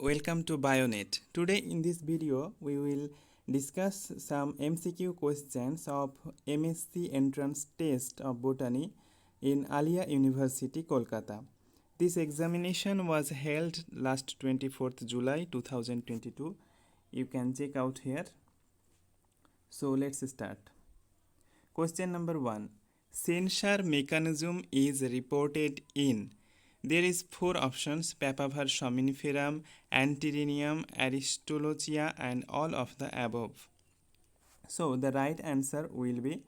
Welcome to Bionet. Today in this video we will discuss some MCQ questions of MSc entrance test of botany in Alia University, Kolkata. This examination was held last 24th July 2022. You can check out here. So let's start. Question number 1. Censure mechanism is reported in. There is 4 options: Papaver somniferum, Antirrhinium, Aristolochia and all of the above. So the right answer will be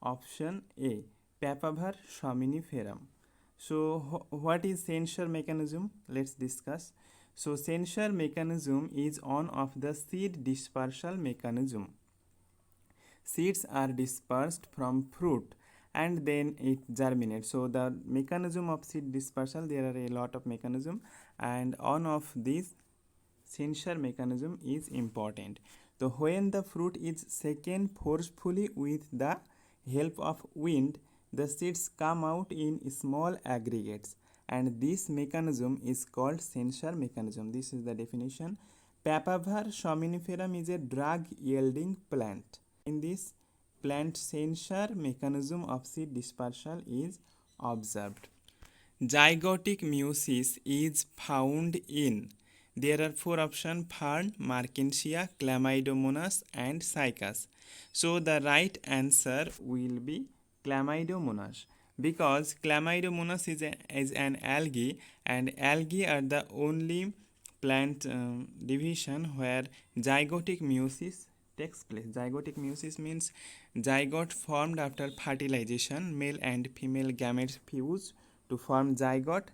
option A, Papaver somniferum. So what is censure mechanism? Let's discuss. So censure mechanism is one of the seed dispersal mechanism. Seeds are dispersed from fruit and then it germinates. So the mechanism of seed dispersal, there are a lot of mechanism, and one of these censure mechanism is important. So when the fruit is shaken forcefully with the help of wind, the seeds come out in small aggregates, and this mechanism is called censure mechanism. This is the definition. Papaver somniferum is a drug yielding plant. In this plant, censure mechanism of seed dispersal is observed. Zygotic meiosis is found in. There are 4 options: Fern, Markensia, Chlamydomonas and Cycas. So the right answer will be Chlamydomonas, because Chlamydomonas is an algae, and algae are the only plant division where zygotic meiosis takes place. Zygotic meiosis means zygote formed after fertilization. Male and female gametes fuse to form zygote,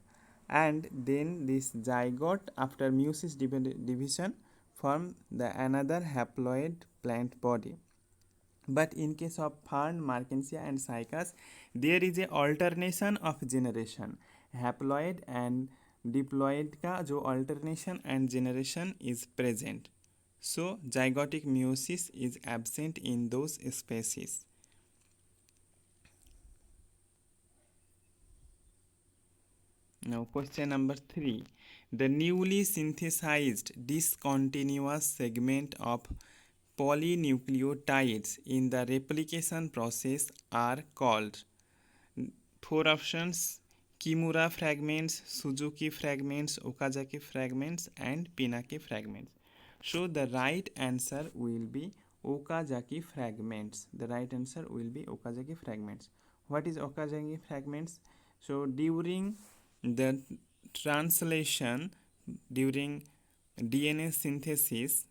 and then this zygote after meiosis division form the another haploid plant body. But in case of fern, markensia and cycas, there is a alternation of generation. Haploid and diploid का जो alternation and generation is present. So zygotic meiosis is absent in those species. Now question number 3. The newly synthesized discontinuous segment of polynucleotides in the replication process are called. 4 options: Kimura fragments, Suzuki fragments, Okazaki fragments and Pinake fragments. So the right answer will be Okazaki fragments. The right answer will be Okazaki fragments. What is Okazaki fragments? So during the translation, during DNA synthesis,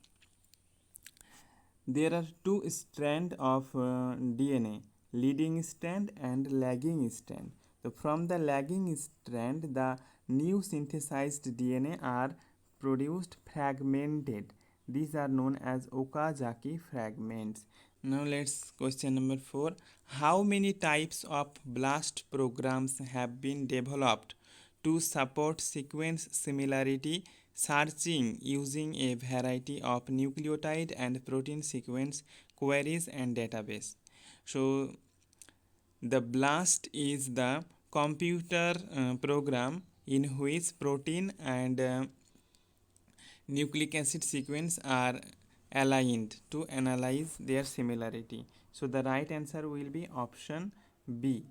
there are 2 strands of DNA, leading strand and lagging strand. So from the lagging strand, the new synthesized DNA are produced fragmented. These are known as Okazaki fragments. Now let's question number 4. How many types of BLAST programs have been developed to support sequence similarity searching using a variety of nucleotide and protein sequence queries and database? So the BLAST is the computer program in which protein and nucleic acid sequence are aligned to analyze their similarity. So the right answer will be option B,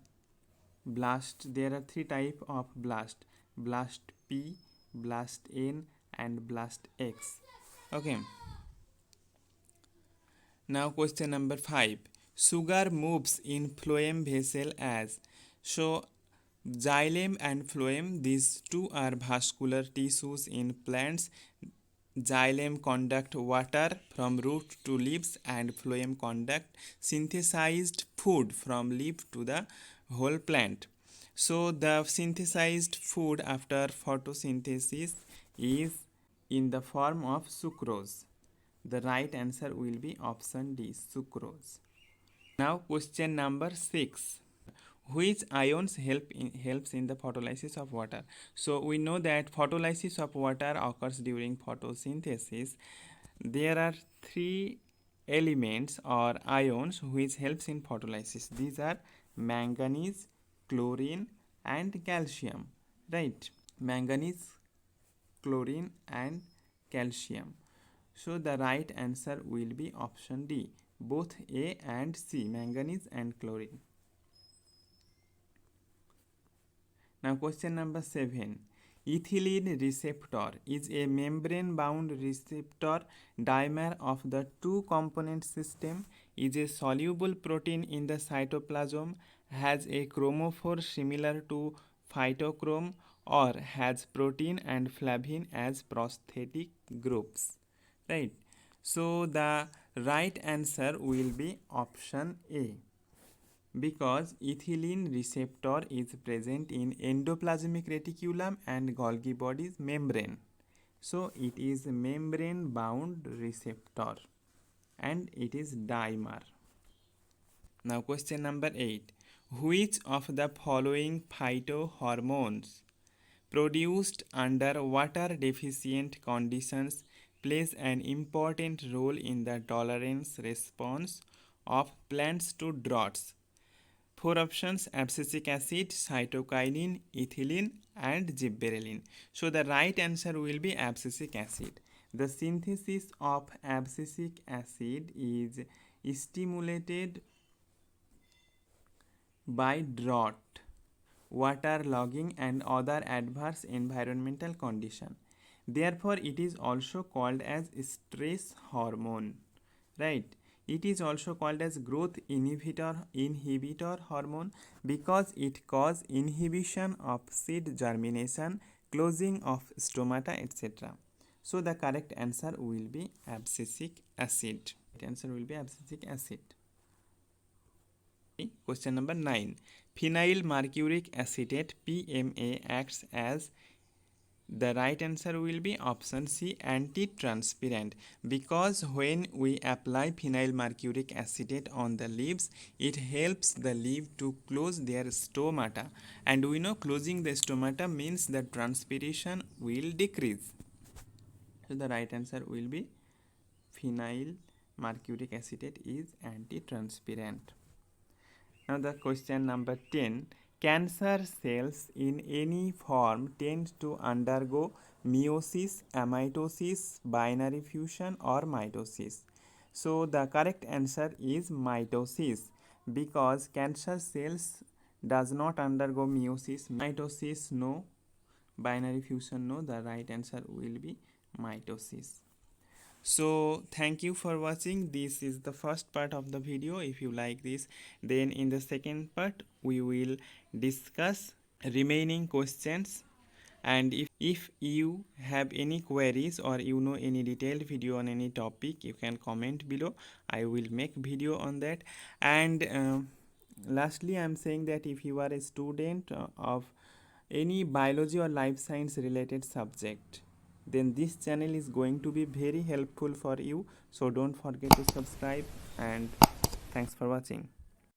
BLAST. There are 3 types of BLAST: BLAST P, BLAST N and BLAST X. Okay. Now question number 5. Sugar moves in phloem vessel as. So xylem and phloem, these 2 are vascular tissues in plants. Xylem conduct water from root to leaves and phloem conduct synthesized food from leaf to the whole plant. So the synthesized food after photosynthesis is in the form of sucrose. The right answer will be option D, sucrose. Now question number 6. Which ions helps in the photolysis of water? So we know that photolysis of water occurs during photosynthesis. There are 3 elements or ions which helps in photolysis. These are manganese, chlorine and calcium, right? Manganese, chlorine and calcium. So the right answer will be option D, both A and C, manganese and chlorine. Now question number 7. Ethylene receptor is a membrane-bound receptor dimer of the two-component system, is a soluble protein in the cytoplasm, has a chromophore similar to phytochrome, or has protein and flavin as prosthetic groups. Right? So the right answer will be option A, because ethylene receptor is present in endoplasmic reticulum and Golgi body's membrane. So it is membrane bound receptor and it is dimer. Now question number 8. Which of the following phytohormones produced under water deficient conditions plays an important role in the tolerance response of plants to droughts? 4 options: abscisic acid, cytokinin, ethylene, and gibberellin. So the right answer will be abscisic acid. The synthesis of abscisic acid is stimulated by drought, waterlogging, and other adverse environmental conditions. Therefore, it is also called as stress hormone, right? It is also called as growth inhibitor hormone because it causes inhibition of seed germination, closing of stomata, etc. So the correct answer will be abscisic acid. The answer will be abscisic acid. Question number 9. Phenyl mercuric acetate PMA acts as, the right answer will be option C, anti-transparent, because when we apply phenyl mercuric acetate on the leaves, it helps the leaf to close their stomata, and we know closing the stomata means the transpiration will decrease. So the right answer will be phenyl mercuric acetate is anti-transparent. Now the question number 10. Cancer cells in any form tend to undergo meiosis, amitosis, binary fusion, or mitosis. So the correct answer is mitosis, because cancer cells does not undergo meiosis, mitosis no, binary fusion no. The right answer will be mitosis. So thank you for watching. This is the first part of the video. If you like this, then in the second part we will discuss remaining questions, and if you have any queries or you know any detailed video on any topic, you can comment below. I will make video on that. And lastly, I am saying that if you are a student of any biology or life science related subject, then this channel is going to be very helpful for you. So don't forget to subscribe, and thanks for watching.